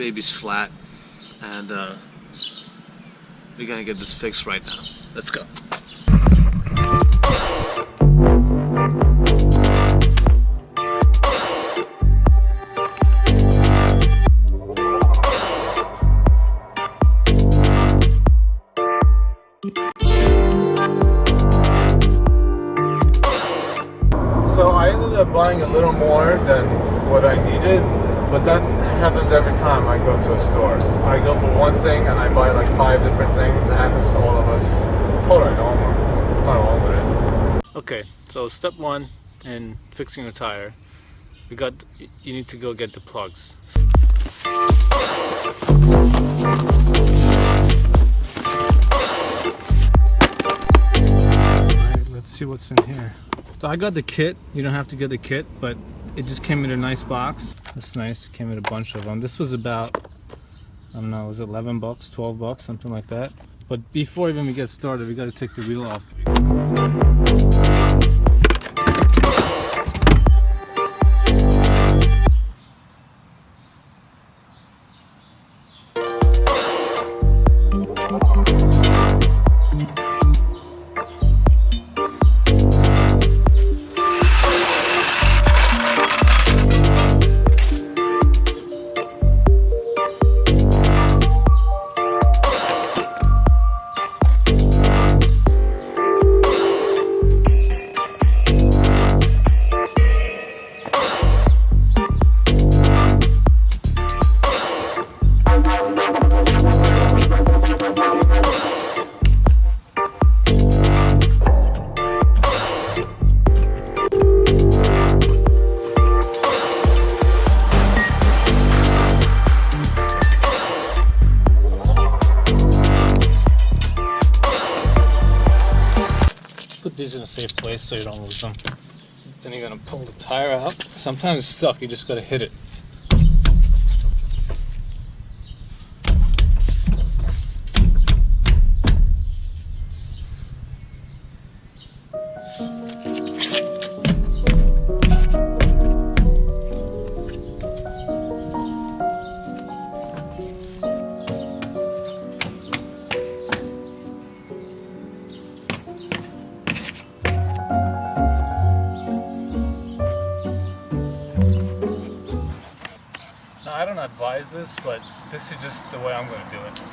baby's flat, and we're gonna get this fixed right now. Let's go. So I ended up buying a little more than what I needed, but that happens every time I go to a store. I go for one thing and I buy like 5 different things. It happens to all of us. Totally normal. Nothing wrong with it. Okay, so step 1 in fixing a tire, you need to go get the plugs. Alright, let's see what's in here. So I got the kit. You don't have to get the kit, but it just came in a nice box. That's nice. It came with a bunch of them. This was about, I don't know, was it 11 bucks, 12 bucks, something like that. But before even we get started, we got to take the wheel off. Put these in a safe place so you don't lose them. Then you're gonna pull the tire out. Sometimes it's stuck, you just gotta hit it. I don't advise this, but this is just the way I'm going to do it.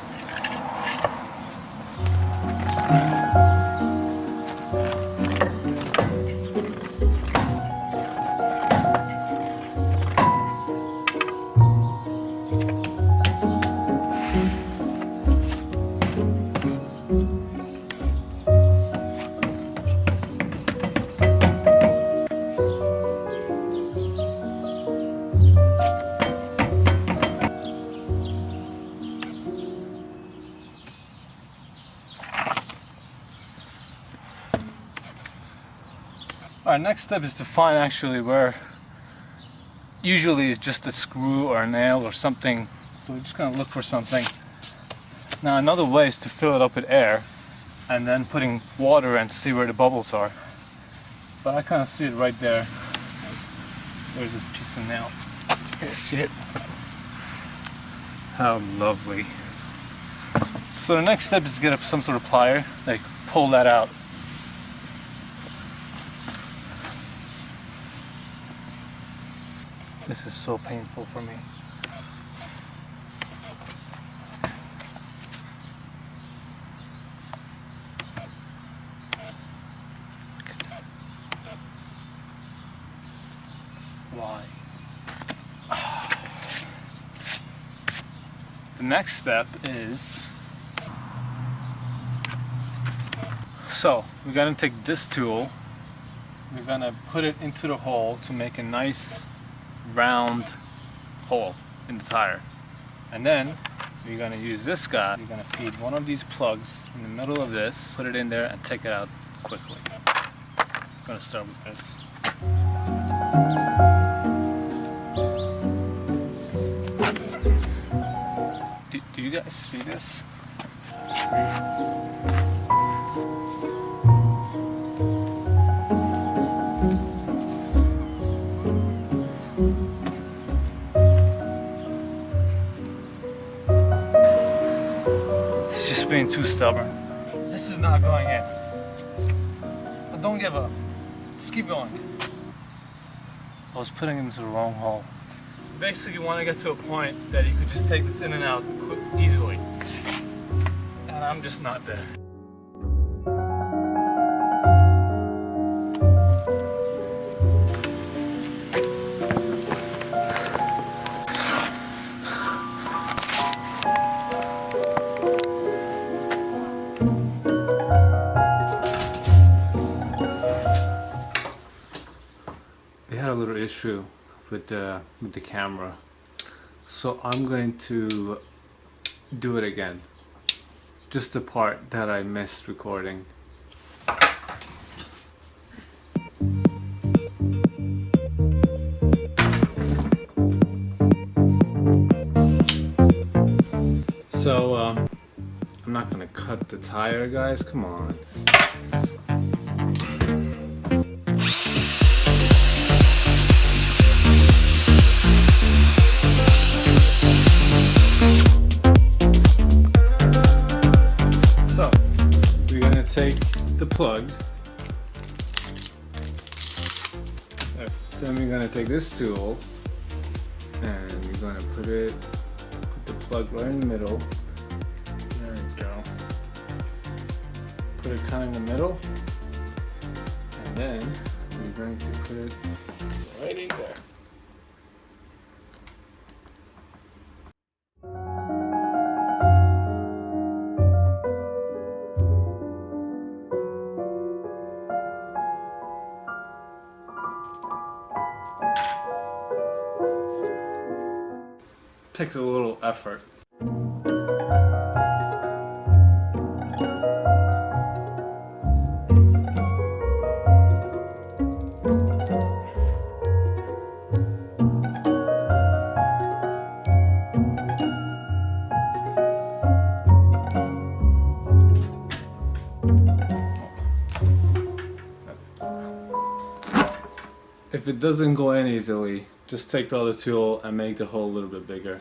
Our next step is to find actually where, usually it's just a screw or a nail or something, so we're just going to look for something. Now another way is to fill it up with air and then putting water in to see where the bubbles are. But I kind of see it right there. There's a piece of nail. You see it? How lovely. So the next step is to get up some sort of plier, like pull that out. This is so painful for me. Why? The next step is, so we're gonna take this tool, we're gonna put it into the hole to make a nice round hole in the tire, and then you're going to use this guy. You're going to feed one of these plugs in the middle of this, put it in there and take it out quickly. I'm going to start with this. Do you guys see this? just being too stubborn. This is not going in. But don't give up. Just keep going. I was putting it into the wrong hole. Basically, you want to get to a point that you could just take this in and out easily. And I'm just not there. We had a little issue with the camera, so I'm going to do it again. Just the part that I missed recording. So I'm not gonna cut the tire, guys, come on. Take the plug, then we're going to take this tool and we're going to put the plug right in the middle. There we go. Put it kind of in the middle, and then we're going to put it right in there. Takes a little effort. If it doesn't go in easily, just take the other tool and make the hole a little bit bigger.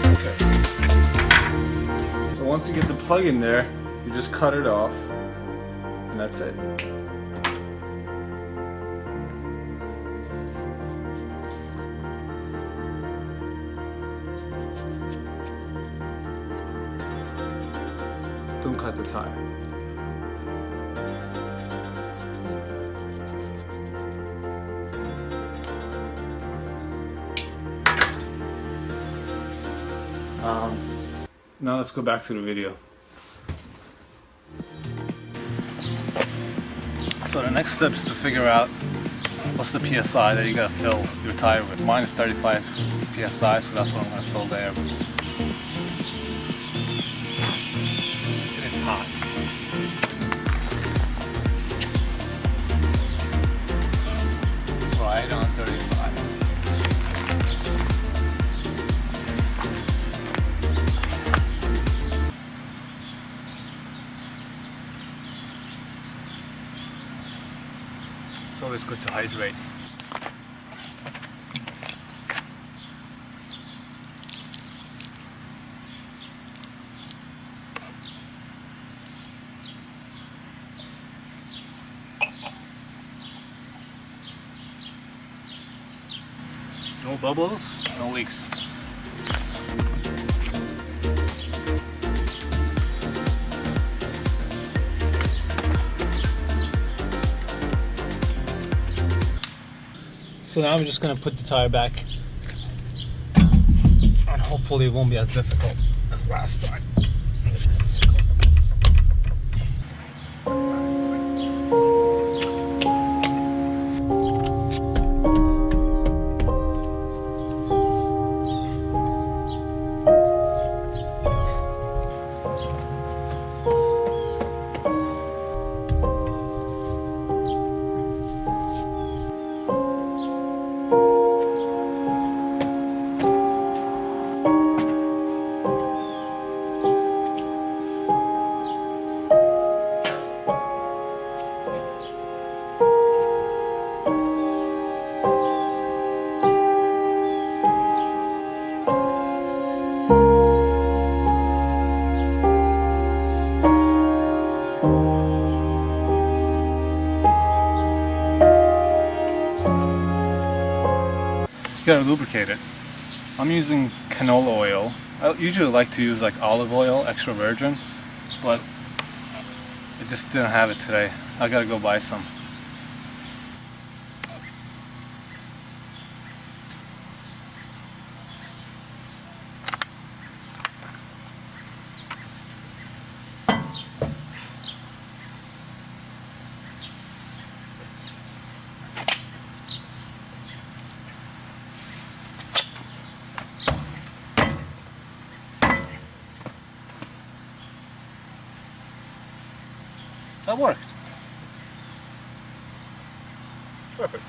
Okay. So once you get the plug in there, you just cut it off, and that's it. Don't cut the tire. Now let's go back to the video. So the next step is to figure out what's the PSI that you gotta fill your tire with. Mine is 35 PSI, so that's what I'm gonna fill there. Hot. Right on 35. It's always good to hydrate. No bubbles, no leaks. So now I'm just going to put the tire back, and hopefully it won't be as difficult as last time. gotta lubricate it. I'm using canola oil. I usually like to use like olive oil, extra virgin, but I just didn't have it today. I gotta go buy some. That worked. Perfect.